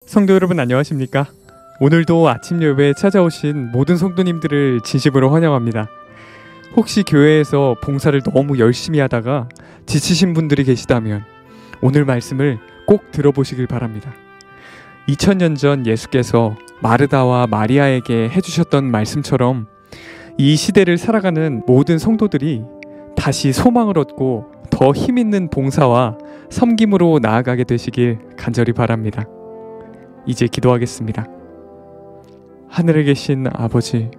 성도 여러분 안녕하십니까? 오늘도 아침 예배에 찾아오신 모든 성도님들을 진심으로 환영합니다. 혹시 교회에서 봉사를 너무 열심히 하다가 지치신 분들이 계시다면 오늘 말씀을 꼭 들어보시길 바랍니다. 2000년 전 예수께서 마르다와 마리아에게 해주셨던 말씀처럼 이 시대를 살아가는 모든 성도들이 다시 소망을 얻고 더 힘있는 봉사와 섬김으로 나아가게 되시길 간절히 바랍니다. 이제 기도하겠습니다. 하늘에 계신 아버지,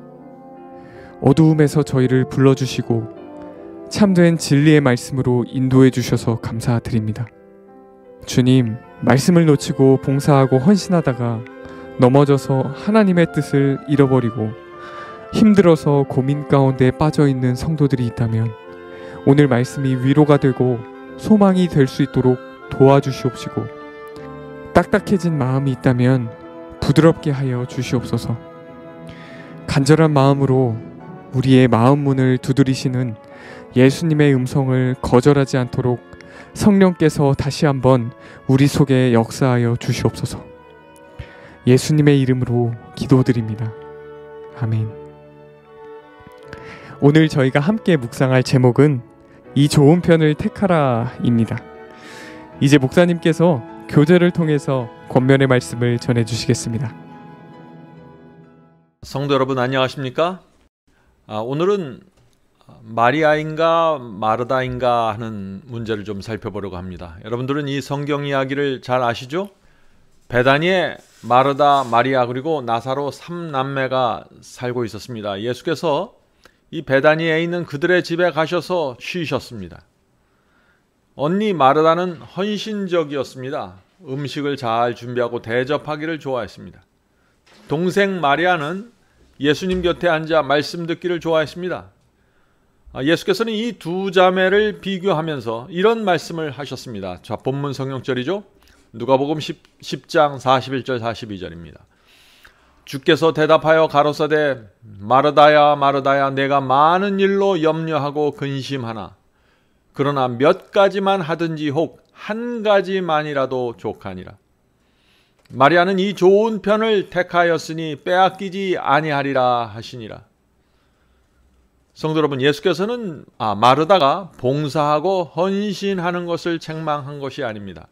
어두움에서 저희를 불러주시고 참된 진리의 말씀으로 인도해 주셔서 감사드립니다. 주님, 말씀을 놓치고 봉사하고 헌신하다가 넘어져서 하나님의 뜻을 잃어버리고 힘들어서 고민 가운데 빠져있는 성도들이 있다면 오늘 말씀이 위로가 되고 소망이 될 수 있도록 도와주시옵시고, 딱딱해진 마음이 있다면 부드럽게 하여 주시옵소서. 간절한 마음으로 우리의 마음 문을 두드리시는 예수님의 음성을 거절하지 않도록 성령께서 다시 한번 우리 속에 역사하여 주시옵소서. 예수님의 이름으로 기도드립니다. 아멘. 오늘 저희가 함께 묵상할 제목은 이 좋은 편을 택하라입니다. 이제 목사님께서 교제를 통해서 권면의 말씀을 전해주시겠습니다. 성도 여러분 안녕하십니까? 오늘은 마리아인가 마르다인가 하는 문제를 좀 살펴보려고 합니다. 여러분들은 이 성경 이야기를 잘 아시죠? 베다니에 마르다, 마리아 그리고 나사로 3남매가 살고 있었습니다. 예수께서 이 베다니에 있는 그들의 집에 가셔서 쉬셨습니다. 언니 마르다는 헌신적이었습니다. 음식을 잘 준비하고 대접하기를 좋아했습니다. 동생 마리아는 예수님 곁에 앉아 말씀 듣기를 좋아했습니다. 예수께서는 이 두 자매를 비교하면서 이런 말씀을 하셨습니다. 자, 본문 성경절이죠. 누가복음 10장 41절 42절입니다. 주께서 대답하여 가로사대 마르다야 마르다야 내가 많은 일로 염려하고 근심하나 그러나 몇 가지만 하든지 혹 한 가지만이라도 족하니라. 마리아는 이 좋은 편을 택하였으니 빼앗기지 아니하리라 하시니라. 성도 여러분, 예수께서는 마르다가 봉사하고 헌신하는 것을 책망한 것이 아닙니다.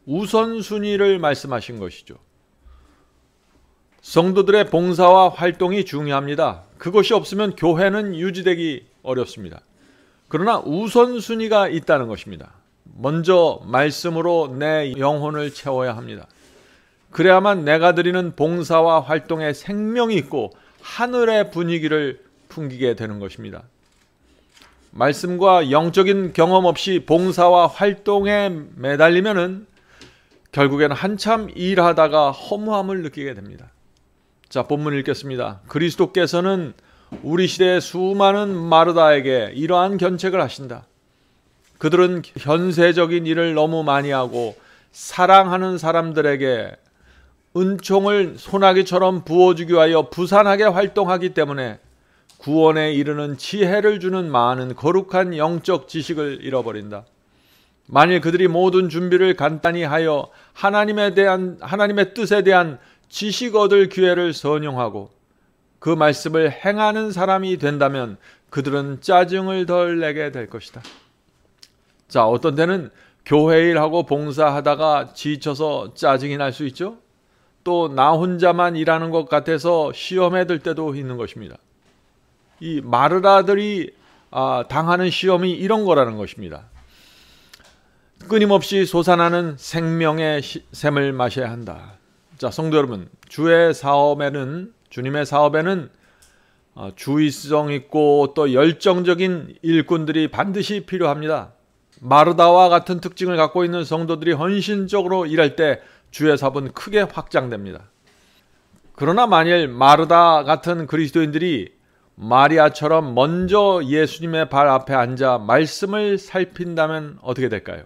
우선순위를 말씀하신 것이죠. 성도들의 봉사와 활동이 중요합니다. 그것이 없으면 교회는 유지되기 어렵습니다. 그러나 우선순위가 있다는 것입니다. 먼저 말씀으로 내 영혼을 채워야 합니다. 그래야만 내가 드리는 봉사와 활동에 생명이 있고 하늘의 분위기를 풍기게 되는 것입니다. 말씀과 영적인 경험 없이 봉사와 활동에 매달리면은 결국에는 한참 일하다가 허무함을 느끼게 됩니다. 자, 본문 읽겠습니다. 그리스도께서는 우리 시대의 수많은 마르다에게 이러한 견책을 하신다. 그들은 현세적인 일을 너무 많이 하고 사랑하는 사람들에게 은총을 소나기처럼 부어주기 위하여 부산하게 활동하기 때문에 구원에 이르는 지혜를 주는 많은 거룩한 영적 지식을 잃어버린다. 만일 그들이 모든 준비를 간단히 하여 하나님의 뜻에 대한 지식 얻을 기회를 선용하고 그 말씀을 행하는 사람이 된다면 그들은 짜증을 덜 내게 될 것이다. 자, 어떤 때는 교회 일하고 봉사하다가 지쳐서 짜증이 날 수 있죠. 또 나 혼자만 일하는 것 같아서 시험에 들 때도 있는 것입니다. 이 마르다들이 당하는 시험이 이런 거라는 것입니다. 끊임없이 솟아나는 생명의 샘을 마셔야 한다. 자, 성도 여러분, 주님의 사업에는 주의성 있고 또 열정적인 일꾼들이 반드시 필요합니다. 마르다와 같은 특징을 갖고 있는 성도들이 헌신적으로 일할 때 주의 사업은 크게 확장됩니다. 그러나 만일 마르다 같은 그리스도인들이 마리아처럼 먼저 예수님의 발 앞에 앉아 말씀을 살핀다면 어떻게 될까요?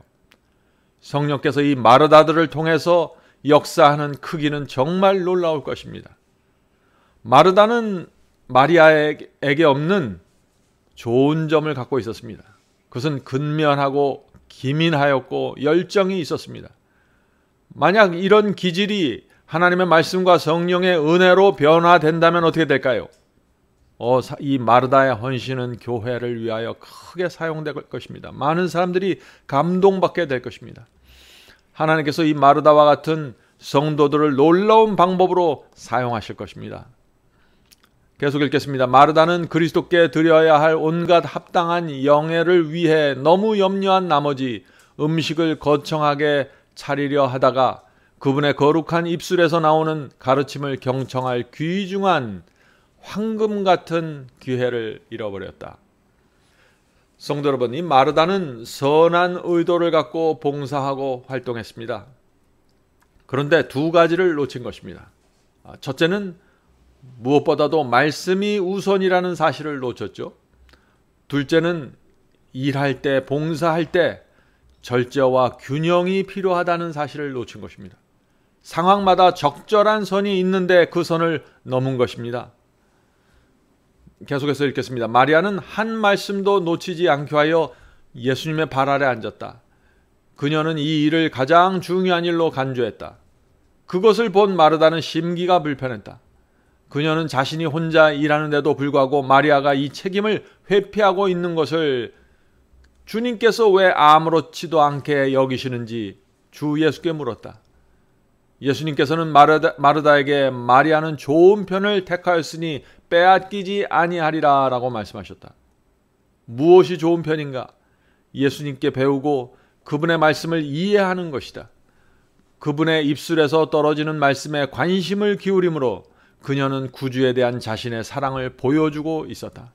성령께서 이 마르다들을 통해서 역사하는 크기는 정말 놀라울 것입니다. 마르다는 마리아에게 없는 좋은 점을 갖고 있었습니다. 그것은 근면하고 기민하였고 열정이 있었습니다. 만약 이런 기질이 하나님의 말씀과 성령의 은혜로 변화된다면 어떻게 될까요? 이 마르다의 헌신은 교회를 위하여 크게 사용될 것입니다. 많은 사람들이 감동받게 될 것입니다. 하나님께서 이 마르다와 같은 성도들을 놀라운 방법으로 사용하실 것입니다. 계속 읽겠습니다. 마르다는 그리스도께 드려야 할 온갖 합당한 영예를 위해 너무 염려한 나머지 음식을 거창하게 차리려 하다가 그분의 거룩한 입술에서 나오는 가르침을 경청할 귀중한 황금 같은 기회를 잃어버렸다. 성도 여러분, 이 마르다는 선한 의도를 갖고 봉사하고 활동했습니다. 그런데 두 가지를 놓친 것입니다. 첫째는 무엇보다도 말씀이 우선이라는 사실을 놓쳤죠. 둘째는 일할 때, 봉사할 때 절제와 균형이 필요하다는 사실을 놓친 것입니다. 상황마다 적절한 선이 있는데 그 선을 넘은 것입니다. 계속해서 읽겠습니다. 마리아는 한 말씀도 놓치지 않게 하여 예수님의 발 아래 앉았다. 그녀는 이 일을 가장 중요한 일로 간주했다. 그것을 본 마르다는 심기가 불편했다. 그녀는 자신이 혼자 일하는데도 불구하고 마리아가 이 책임을 회피하고 있는 것을 주님께서 왜 아무렇지도 않게 여기시는지 주 예수께 물었다. 예수님께서는 마르다에게 마리아는 좋은 편을 택하였으니 빼앗기지 아니하리라 라고 말씀하셨다. 무엇이 좋은 편인가? 예수님께 배우고 그분의 말씀을 이해하는 것이다. 그분의 입술에서 떨어지는 말씀에 관심을 기울이므로 그녀는 구주에 대한 자신의 사랑을 보여주고 있었다.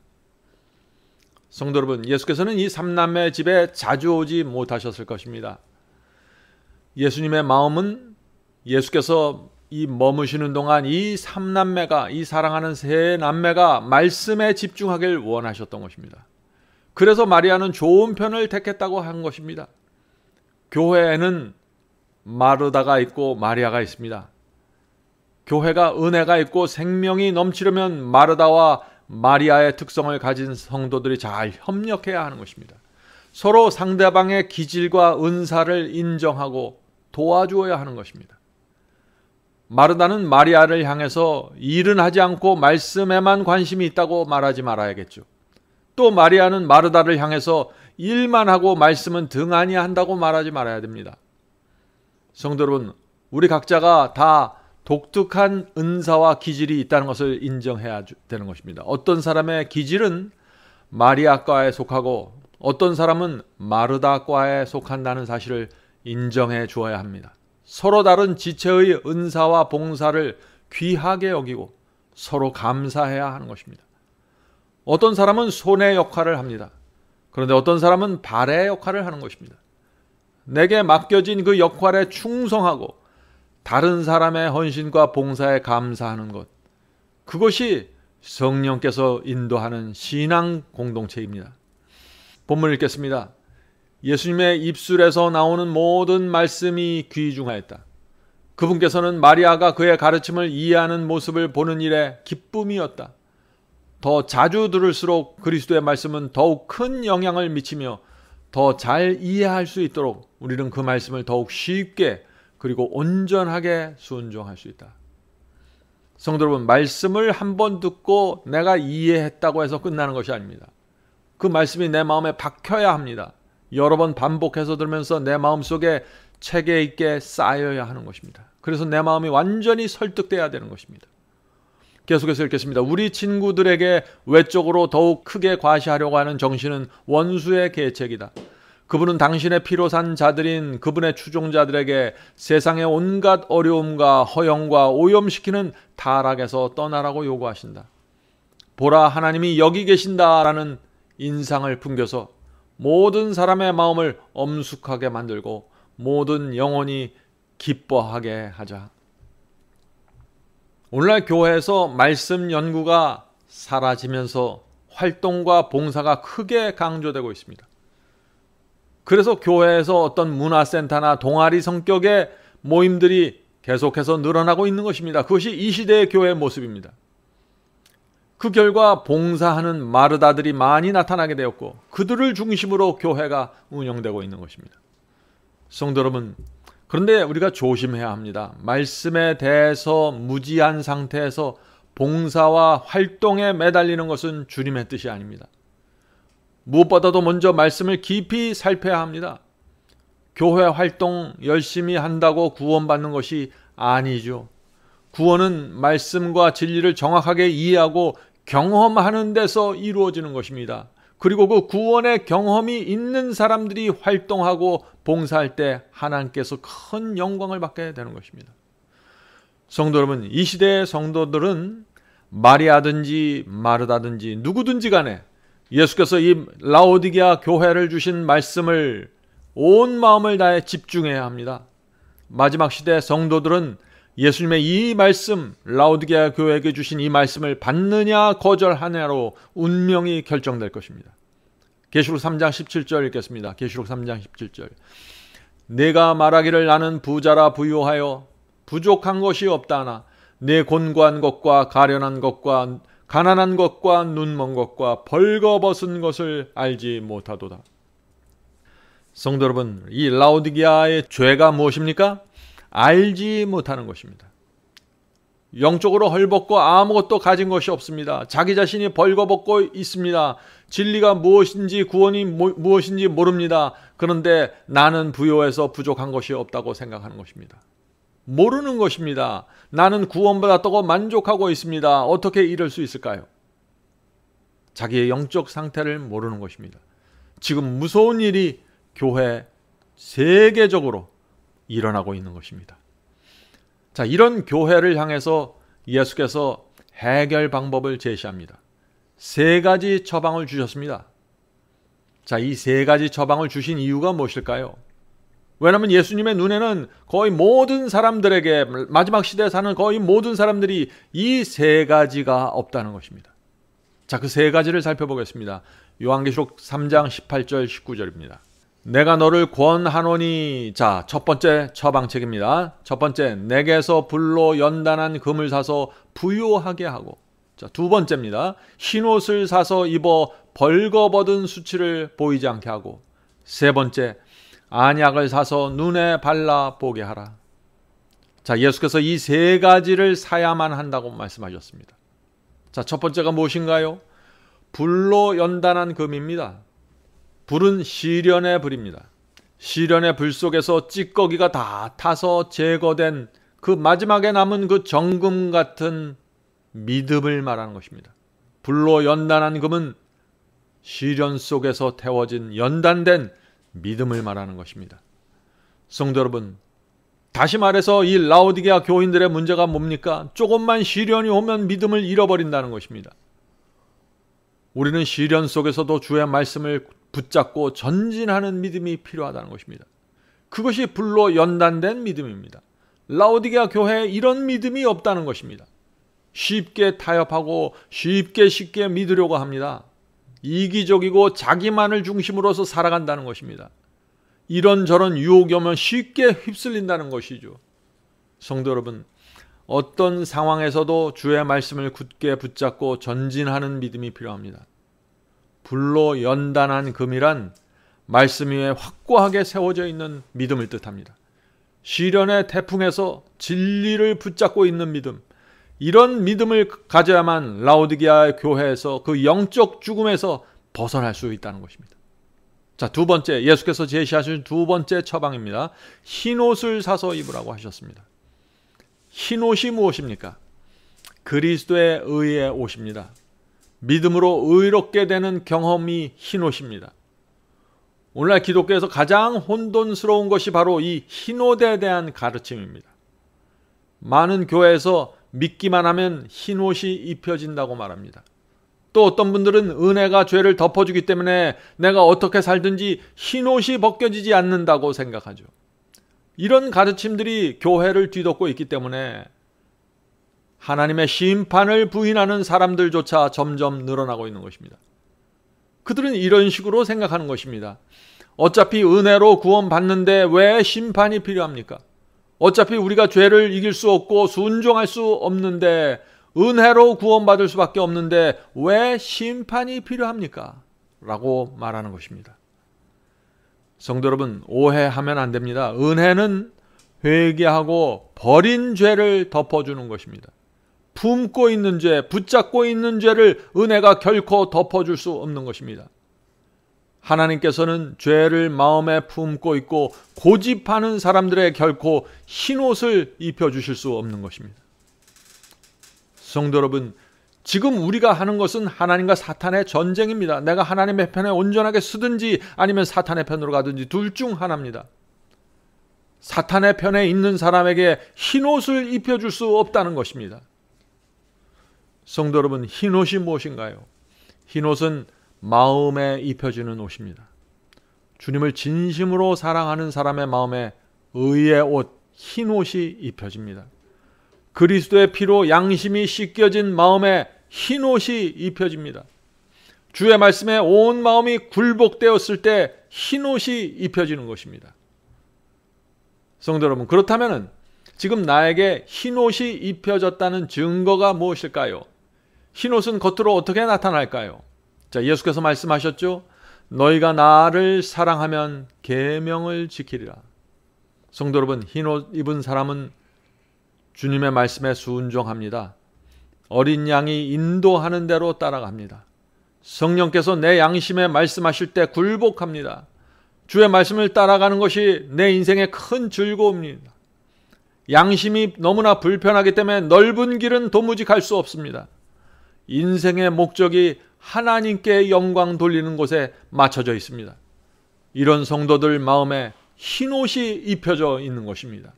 성도 여러분, 예수께서는 이 삼남매 집에 자주 오지 못하셨을 것입니다. 예수님의 마음은 예수께서 이 머무시는 동안 이 삼남매가, 이 사랑하는 세 남매가 말씀에 집중하길 원하셨던 것입니다. 그래서 마리아는 좋은 편을 택했다고 한 것입니다. 교회에는 마르다가 있고 마리아가 있습니다. 교회가 은혜가 있고 생명이 넘치려면 마르다와 마리아의 특성을 가진 성도들이 잘 협력해야 하는 것입니다. 서로 상대방의 기질과 은사를 인정하고 도와주어야 하는 것입니다. 마르다는 마리아를 향해서 일은 하지 않고 말씀에만 관심이 있다고 말하지 말아야겠죠. 또 마리아는 마르다를 향해서 일만 하고 말씀은 등한히 한다고 말하지 말아야 됩니다. 성도 여러분, 우리 각자가 다 독특한 은사와 기질이 있다는 것을 인정해야 되는 것입니다. 어떤 사람의 기질은 마리아과에 속하고 어떤 사람은 마르다과에 속한다는 사실을 인정해 주어야 합니다. 서로 다른 지체의 은사와 봉사를 귀하게 여기고 서로 감사해야 하는 것입니다. 어떤 사람은 손의 역할을 합니다. 그런데 어떤 사람은 발의 역할을 하는 것입니다. 내게 맡겨진 그 역할에 충성하고 다른 사람의 헌신과 봉사에 감사하는 것, 그것이 성령께서 인도하는 신앙 공동체입니다. 본문 읽겠습니다. 예수님의 입술에서 나오는 모든 말씀이 귀중하였다. 그분께서는 마리아가 그의 가르침을 이해하는 모습을 보는 일에 기쁨이었다. 더 자주 들을수록 그리스도의 말씀은 더욱 큰 영향을 미치며 더 잘 이해할 수 있도록 우리는 그 말씀을 더욱 쉽게 그리고 온전하게 순종할 수 있다. 성도 여러분, 말씀을 한번 듣고 내가 이해했다고 해서 끝나는 것이 아닙니다. 그 말씀이 내 마음에 박혀야 합니다. 여러 번 반복해서 들으면서 내 마음속에 체계 있게 쌓여야 하는 것입니다. 그래서 내 마음이 완전히 설득돼야 되는 것입니다. 계속해서 읽겠습니다. 우리 친구들에게 외적으로 더욱 크게 과시하려고 하는 정신은 원수의 계책이다. 그분은 당신의 피로 산 자들인 그분의 추종자들에게 세상의 온갖 어려움과 허영과 오염시키는 타락에서 떠나라고 요구하신다. 보라, 하나님이 여기 계신다라는 인상을 풍겨서 모든 사람의 마음을 엄숙하게 만들고 모든 영혼이 기뻐하게 하자. 오늘날 교회에서 말씀 연구가 사라지면서 활동과 봉사가 크게 강조되고 있습니다. 그래서 교회에서 어떤 문화센터나 동아리 성격의 모임들이 계속해서 늘어나고 있는 것입니다. 그것이 이 시대의 교회의 모습입니다. 그 결과 봉사하는 마르다들이 많이 나타나게 되었고 그들을 중심으로 교회가 운영되고 있는 것입니다. 성도 여러분, 그런데 우리가 조심해야 합니다. 말씀에 대해서 무지한 상태에서 봉사와 활동에 매달리는 것은 주님의 뜻이 아닙니다. 무엇보다도 먼저 말씀을 깊이 살펴야 합니다. 교회 활동 열심히 한다고 구원받는 것이 아니죠. 구원은 말씀과 진리를 정확하게 이해하고 경험하는 데서 이루어지는 것입니다. 그리고 그 구원의 경험이 있는 사람들이 활동하고 봉사할 때 하나님께서 큰 영광을 받게 되는 것입니다. 성도 여러분, 이 시대의 성도들은 마리아든지 마르다든지 누구든지 간에 예수께서 이 라오디게아 교회를 주신 말씀을 온 마음을 다해 집중해야 합니다. 마지막 시대 성도들은 예수님의 이 말씀, 라오디게아 교회에게 주신 이 말씀을 받느냐 거절하냐로 운명이 결정될 것입니다. 계시록 3장 17절 읽겠습니다. 계시록 3장 17절. 내가 말하기를 나는 부자라 부유하여 부족한 것이 없다나 내 곤고한 것과 가련한 것과 가난한 것과 눈먼 것과 벌거벗은 것을 알지 못하도다. 성도 여러분, 이 라오디게아의 죄가 무엇입니까? 알지 못하는 것입니다. 영적으로 헐벗고 아무것도 가진 것이 없습니다. 자기 자신이 벌거벗고 있습니다. 진리가 무엇인지 구원이 무엇인지 모릅니다. 그런데 나는 부요해서 부족한 것이 없다고 생각하는 것입니다. 모르는 것입니다. 나는 구원받았다고 만족하고 있습니다. 어떻게 이럴 수 있을까요? 자기의 영적 상태를 모르는 것입니다. 지금 무서운 일이 교회 세계적으로 일어나고 있는 것입니다. 자, 이런 교회를 향해서 예수께서 해결 방법을 제시합니다. 세 가지 처방을 주셨습니다. 자, 이 세 가지 처방을 주신 이유가 무엇일까요? 왜냐하면 예수님의 눈에는 거의 모든 사람들에게, 마지막 시대에 사는 거의 모든 사람들이 이 세 가지가 없다는 것입니다. 자, 그 세 가지를 살펴보겠습니다. 요한계시록 3장 18절 19절입니다. 내가 너를 권하노니, 자, 첫 번째 처방책입니다. 첫 번째, 내게서 불로 연단한 금을 사서 부요하게 하고, 자, 두 번째입니다. 흰옷을 사서 입어 벌거벗은 수치를 보이지 않게 하고, 세 번째, 안약을 사서 눈에 발라 보게 하라. 자, 예수께서 이 세 가지를 사야만 한다고 말씀하셨습니다. 자, 첫 번째가 무엇인가요? 불로 연단한 금입니다. 불은 시련의 불입니다. 시련의 불 속에서 찌꺼기가 다 타서 제거된 그 마지막에 남은 그 정금 같은 믿음을 말하는 것입니다. 불로 연단한 금은 시련 속에서 태워진 연단된 믿음을 말하는 것입니다. 성도 여러분, 다시 말해서 이 라오디게아 교인들의 문제가 뭡니까? 조금만 시련이 오면 믿음을 잃어버린다는 것입니다. 우리는 시련 속에서도 주의 말씀을 붙잡고 전진하는 믿음이 필요하다는 것입니다. 그것이 불로 연단된 믿음입니다. 라오디게아 교회에 이런 믿음이 없다는 것입니다. 쉽게 타협하고 쉽게 믿으려고 합니다. 이기적이고 자기만을 중심으로서 살아간다는 것입니다. 이런저런 유혹이 오면 쉽게 휩쓸린다는 것이죠. 성도 여러분, 어떤 상황에서도 주의 말씀을 굳게 붙잡고 전진하는 믿음이 필요합니다. 불로 연단한 금이란 말씀 위에 확고하게 세워져 있는 믿음을 뜻합니다. 시련의 태풍에서 진리를 붙잡고 있는 믿음, 이런 믿음을 가져야만 라오디게아 교회에서 그 영적 죽음에서 벗어날 수 있다는 것입니다. 자, 두 번째, 예수께서 제시하신 두 번째 처방입니다. 흰옷을 사서 입으라고 하셨습니다. 흰옷이 무엇입니까? 그리스도의 의의 옷입니다. 믿음으로 의롭게 되는 경험이 흰옷입니다. 오늘날 기독교에서 가장 혼돈스러운 것이 바로 이 흰옷에 대한 가르침입니다. 많은 교회에서 믿기만 하면 흰옷이 입혀진다고 말합니다. 또 어떤 분들은 은혜가 죄를 덮어주기 때문에 내가 어떻게 살든지 흰옷이 벗겨지지 않는다고 생각하죠. 이런 가르침들이 교회를 뒤덮고 있기 때문에 하나님의 심판을 부인하는 사람들조차 점점 늘어나고 있는 것입니다. 그들은 이런 식으로 생각하는 것입니다. 어차피 은혜로 구원받는데 왜 심판이 필요합니까? 어차피 우리가 죄를 이길 수 없고 순종할 수 없는데, 은혜로 구원받을 수밖에 없는데 왜 심판이 필요합니까? 라고 말하는 것입니다. 성도 여러분, 오해하면 안 됩니다. 은혜는 회개하고 버린 죄를 덮어주는 것입니다. 품고 있는 죄, 붙잡고 있는 죄를 은혜가 결코 덮어줄 수 없는 것입니다. 하나님께서는 죄를 마음에 품고 있고 고집하는 사람들의 결코 흰옷을 입혀주실 수 없는 것입니다. 성도 여러분, 지금 우리가 하는 것은 하나님과 사탄의 전쟁입니다. 내가 하나님의 편에 온전하게 서든지 아니면 사탄의 편으로 가든지 둘 중 하나입니다. 사탄의 편에 있는 사람에게 흰옷을 입혀줄 수 없다는 것입니다. 성도 여러분, 흰옷이 무엇인가요? 흰옷은 마음에 입혀지는 옷입니다. 주님을 진심으로 사랑하는 사람의 마음에 의의 옷, 흰옷이 입혀집니다. 그리스도의 피로 양심이 씻겨진 마음에 흰옷이 입혀집니다. 주의 말씀에 온 마음이 굴복되었을 때 흰옷이 입혀지는 것입니다. 성도 여러분, 그렇다면 지금 나에게 흰옷이 입혀졌다는 증거가 무엇일까요? 흰옷은 겉으로 어떻게 나타날까요? 자, 예수께서 말씀하셨죠. 너희가 나를 사랑하면 계명을 지키리라. 성도 여러분, 흰옷 입은 사람은 주님의 말씀에 순종합니다. 어린 양이 인도하는 대로 따라갑니다. 성령께서 내 양심에 말씀하실 때 굴복합니다. 주의 말씀을 따라가는 것이 내 인생의 큰 즐거움입니다. 양심이 너무나 불편하기 때문에 넓은 길은 도무지 갈 수 없습니다. 인생의 목적이 하나님께 영광 돌리는 곳에 맞춰져 있습니다. 이런 성도들 마음에 흰옷이 입혀져 있는 것입니다.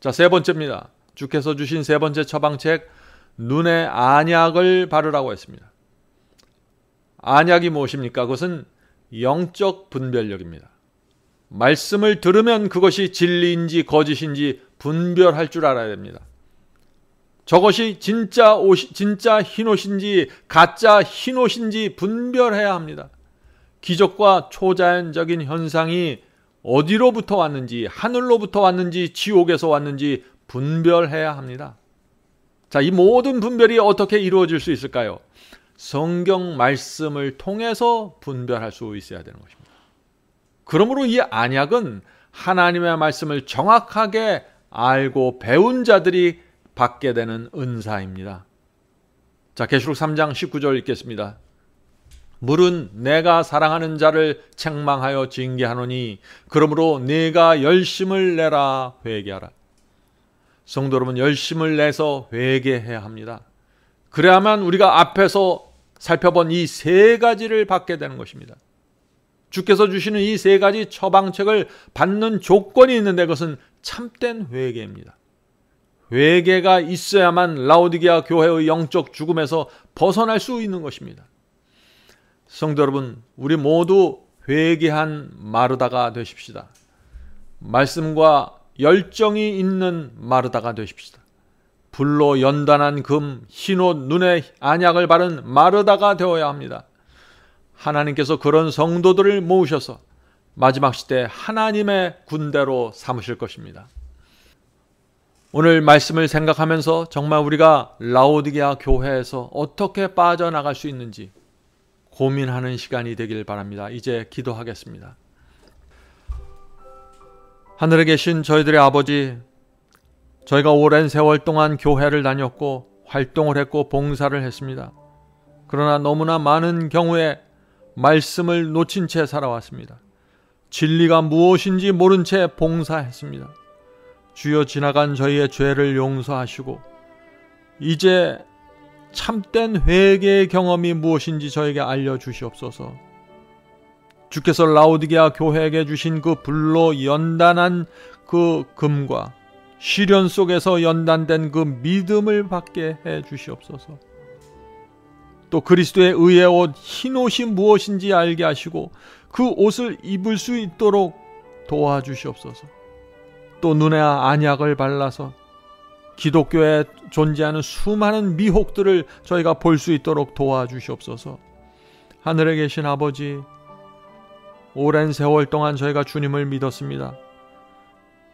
자, 세 번째입니다. 주께서 주신 세 번째 처방책, 눈에 안약을 바르라고 했습니다. 안약이 무엇입니까? 그것은 영적 분별력입니다. 말씀을 들으면 그것이 진리인지 거짓인지 분별할 줄 알아야 됩니다. 저것이 진짜 흰옷인지 가짜 흰옷인지 분별해야 합니다. 기적과 초자연적인 현상이 어디로부터 왔는지, 하늘로부터 왔는지, 지옥에서 왔는지 분별해야 합니다. 자, 이 모든 분별이 어떻게 이루어질 수 있을까요? 성경 말씀을 통해서 분별할 수 있어야 되는 것입니다. 그러므로 이 안약은 하나님의 말씀을 정확하게 알고 배운 자들이 받게 되는 은사입니다. 자, 계시록 3장 19절 읽겠습니다. 물은 내가 사랑하는 자를 책망하여 징계하노니 그러므로 네가 열심을 내라 회개하라. 성도 여러분, 열심을 내서 회개해야 합니다. 그래야만 우리가 앞에서 살펴본 이 세 가지를 받게 되는 것입니다. 주께서 주시는 이 세 가지 처방책을 받는 조건이 있는데 그것은 참된 회개입니다. 회개가 있어야만 라오디게아 교회의 영적 죽음에서 벗어날 수 있는 것입니다. 성도 여러분, 우리 모두 회개한 마르다가 되십시다. 말씀과 열정이 있는 마르다가 되십시다. 불로 연단한 금, 흰옷, 눈에 안약을 바른 마르다가 되어야 합니다. 하나님께서 그런 성도들을 모으셔서 마지막 시대 하나님의 군대로 삼으실 것입니다. 오늘 말씀을 생각하면서 정말 우리가 라오디게아 교회에서 어떻게 빠져나갈 수 있는지 고민하는 시간이 되길 바랍니다. 이제 기도하겠습니다. 하늘에 계신 저희들의 아버지, 저희가 오랜 세월 동안 교회를 다녔고 활동을 했고 봉사를 했습니다. 그러나 너무나 많은 경우에 말씀을 놓친 채 살아왔습니다. 진리가 무엇인지 모른 채 봉사했습니다. 주여, 지나간 저희의 죄를 용서하시고 이제 참된 회개의 경험이 무엇인지 저에게 알려주시옵소서. 주께서 라오디게아 교회에게 주신 그 불로 연단한 그 금과 시련 속에서 연단된 그 믿음을 받게 해 주시옵소서. 또 그리스도의 의의 옷, 흰옷이 무엇인지 알게 하시고 그 옷을 입을 수 있도록 도와주시옵소서. 또 눈에 안약을 발라서 기독교에 존재하는 수많은 미혹들을 저희가 볼 수 있도록 도와주시옵소서. 하늘에 계신 아버지, 오랜 세월 동안 저희가 주님을 믿었습니다.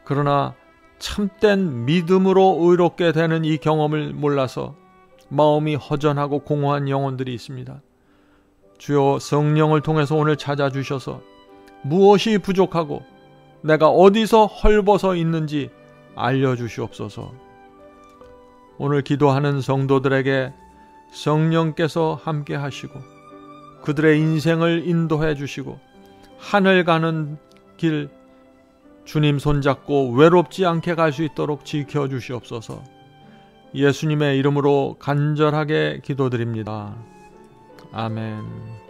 그러나 참된 믿음으로 의롭게 되는 이 경험을 몰라서 마음이 허전하고 공허한 영혼들이 있습니다. 주여, 성령을 통해서 오늘 찾아주셔서 무엇이 부족하고 내가 어디서 헐벗어 있는지 알려주시옵소서. 오늘 기도하는 성도들에게 성령께서 함께 하시고 그들의 인생을 인도해 주시고 하늘 가는 길 주님 손잡고 외롭지 않게 갈 수 있도록 지켜주시옵소서. 예수님의 이름으로 간절하게 기도드립니다. 아멘.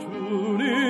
주님